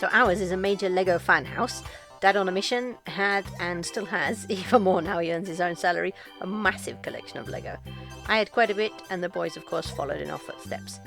So ours is a major Lego fan house. Dad on a mission had, and still has, even more now he earns his own salary, a massive collection of Lego. I had quite a bit, and the boys of course followed in our footsteps.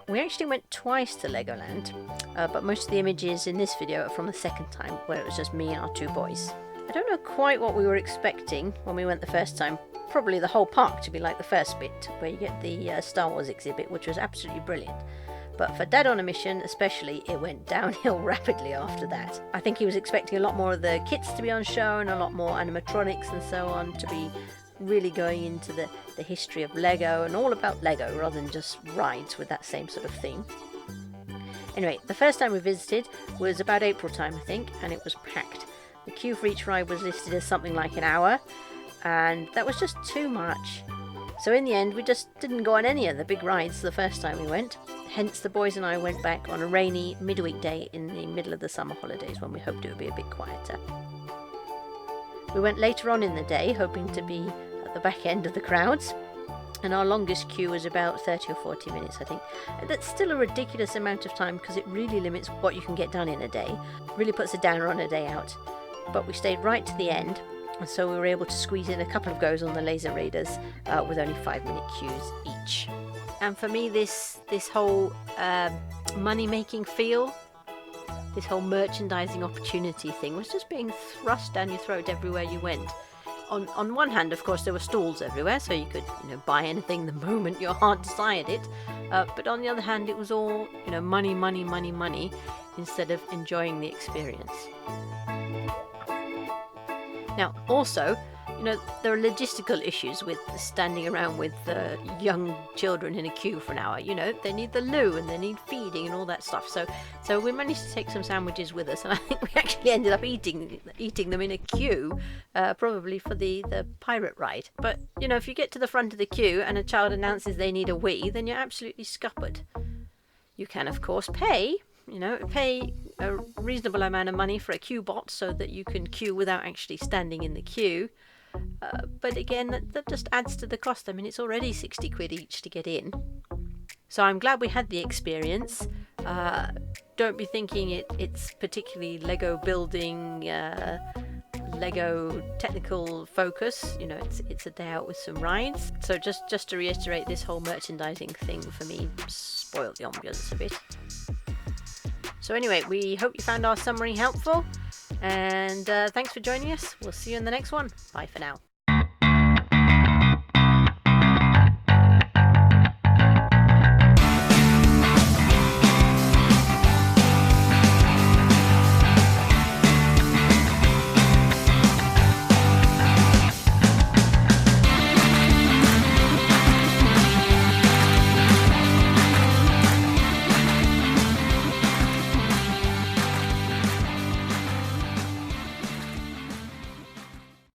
We actually went twice to Legoland, but most of the images in this video are from the second time, where it was just me and our two boys. I don't know quite what we were expecting when we went the first time. Probably the whole park to be like the first bit, where you get the Star Wars exhibit, which was absolutely brilliant. But for Dad on a mission especially, it went downhill rapidly after that. I think he was expecting a lot more of the kits to be on show and a lot more animatronics and so on, to be really going into the history of Lego and all about Lego rather than just rides with that same sort of theme. Anyway, the first time we visited was about April time, I think, and it was packed. The queue for each ride was listed as something like an hour, and that was just too much. So in the end, we just didn't go on any of the big rides the first time we went. Hence, the boys and I went back on a rainy midweek day in the middle of the summer holidays when we hoped it would be a bit quieter. We went later on in the day, hoping to be at the back end of the crowds, and our longest queue was about 30 or 40 minutes, I think. That's still a ridiculous amount of time because it really limits what you can get done in a day. It really puts a downer on a day out. But we stayed right to the end, and so we were able to squeeze in a couple of goes on the laser raiders with only 5-minute queues each. And for me, this whole money-making feel, this whole merchandising opportunity thing was just being thrust down your throat everywhere you went. On one hand, of course, there were stalls everywhere, so you could buy anything the moment your heart desired it. But on the other hand, it was all money, money, money, money, instead of enjoying the experience. Now, also, there are logistical issues with standing around with young children in a queue for an hour. They need the loo and they need feeding and all that stuff. So we managed to take some sandwiches with us, and I think we actually ended up eating them in a queue, probably for the pirate ride. But, if you get to the front of the queue and a child announces they need a wee, then you're absolutely scuppered. You can, of course, pay a reasonable amount of money for a queue bot so that you can queue without actually standing in the queue. But again, that just adds to the cost. I mean, it's already 60 quid each to get in. So I'm glad we had the experience. Don't be thinking it's particularly Lego building, Lego technical focus. It's a day out with some rides. So just to reiterate, this whole merchandising thing for me spoiled the ambience a bit. So anyway, we hope you found our summary helpful, and thanks for joining us. We'll see you in the next one. Bye for now.